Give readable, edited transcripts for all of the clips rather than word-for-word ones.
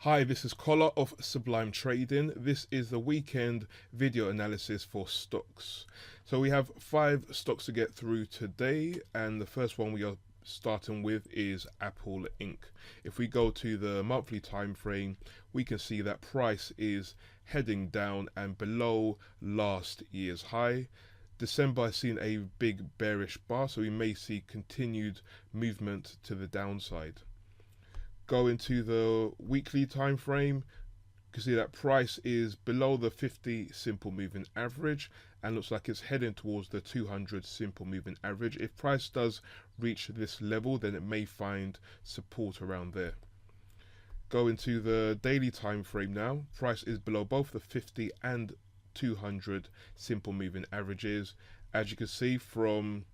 Hi, this is Collar of Sublime Trading. This is the weekend video analysis for stocks. So we have 5 stocks to get through today, and the first one we are starting with is Apple Inc. If we go to the monthly time frame, we can see that price is heading down and below last year's high. December has seen a big bearish bar, so we may see continued movement to the downside. Go into the weekly time frame, you can see that price is below the 50 simple moving average and looks like it's heading towards the 200 simple moving average. If price does reach this level, then it may find support around there. Go into the daily time frame now. Price is below both the 50 and 200 simple moving averages. As you can see, from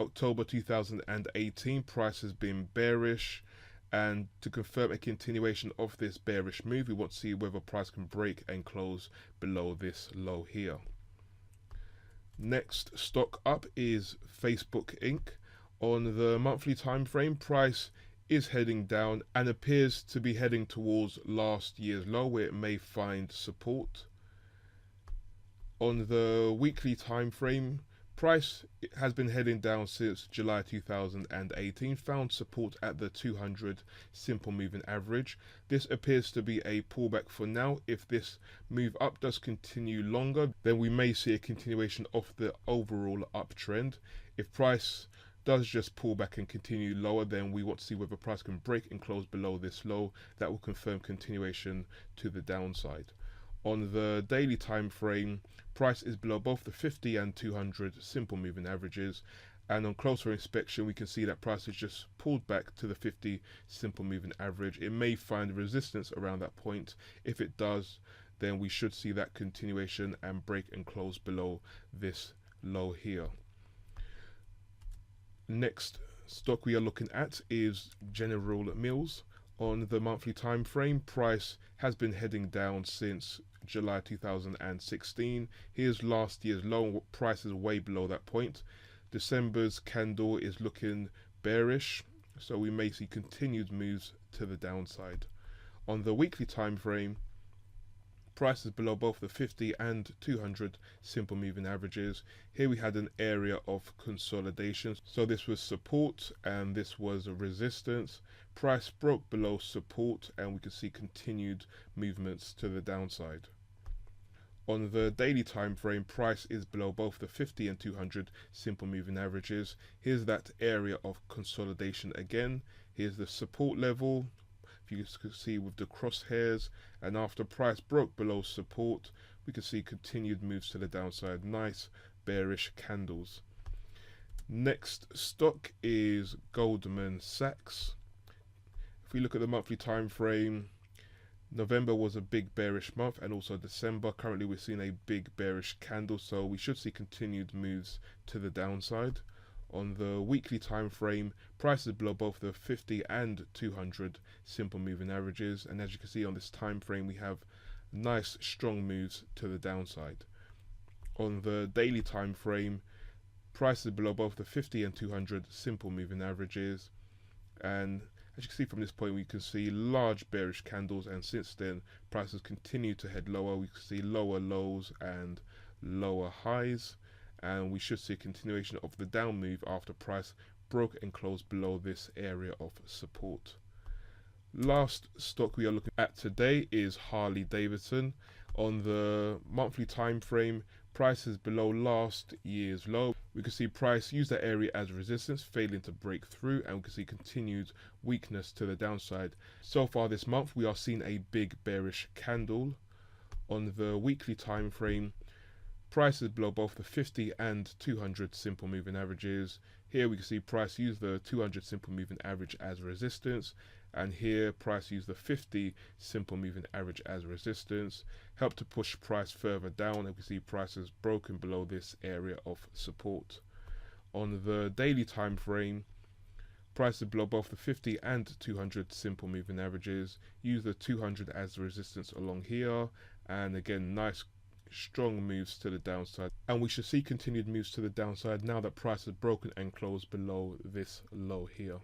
October 2018, price has been bearish. And to confirm a continuation of this bearish move, we want to see whether price can break and close below this low here. Next stock up is Facebook Inc. On the monthly time frame, price is heading down and appears to be heading towards last year's low, where it may find support. On the weekly time frame, price has been heading down since July 2018, found support at the 200 simple moving average. This appears to be a pullback for now. If this move up does continue longer, then we may see a continuation of the overall uptrend. If price does just pull back and continue lower, then we want to see whether price can break and close below this low. That will confirm continuation to the downside. On the daily time frame, price is below both the 50 and 200 simple moving averages, and on closer inspection we can see that price has just pulled back to the 50 simple moving average. It may find resistance around that point. If it does, then we should see that continuation and break and close below this low here. Next stock we are looking at is General Mills. On the monthly time frame, price has been heading down since July 2016. Here's last year's low. Price is way below that point. December's candle is looking bearish, so we may see continued moves to the downside. On the weekly time frame, price is below both the 50 and 200 simple moving averages. Here we had an area of consolidation. So this was support and this was a resistance. Price broke below support and we could see continued movements to the downside. On the daily time frame, price is below both the 50 and 200 simple moving averages. Here's that area of consolidation again. Here's the support level. If you can see with the crosshairs, and after price broke below support, we can see continued moves to the downside. Nice bearish candles. Next stock is Goldman Sachs. If we look at the monthly time frame, November was a big bearish month, and also December. Currently we're seeing a big bearish candle, so we should see continued moves to the downside. On the weekly time frame, price is below both the 50 and 200 simple moving averages, and as you can see on this time frame, we have nice strong moves to the downside. On the daily time frame, price is below both the 50 and 200 simple moving averages, and as you can see from this point, we can see large bearish candles, and since then prices continue to head lower. We can see lower lows and lower highs, and we should see a continuation of the down move after price broke and closed below this area of support. Last stock we are looking at today is Harley-Davidson. On the monthly time frame, price is below last year's low. We can see price use that area as resistance, failing to break through, and we can see continued weakness to the downside. So far this month, we are seeing a big bearish candle. On the weekly time frame, price is below both the 50 and 200 simple moving averages. Here we can see price use the 200 simple moving average as resistance, and here price use the 50 simple moving average as resistance. Help to push price further down, and we see price has broken below this area of support. On the daily time frame, price is below both the 50 and 200 simple moving averages. Use the 200 as resistance along here, and again nice strong moves to the downside, and we should see continued moves to the downside now that price has broken and closed below this low here.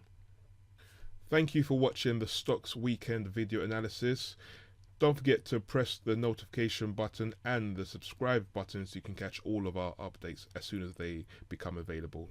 Thank you for watching the Stocks Weekend video analysis. Don't forget to press the notification button and the subscribe button so you can catch all of our updates as soon as they become available.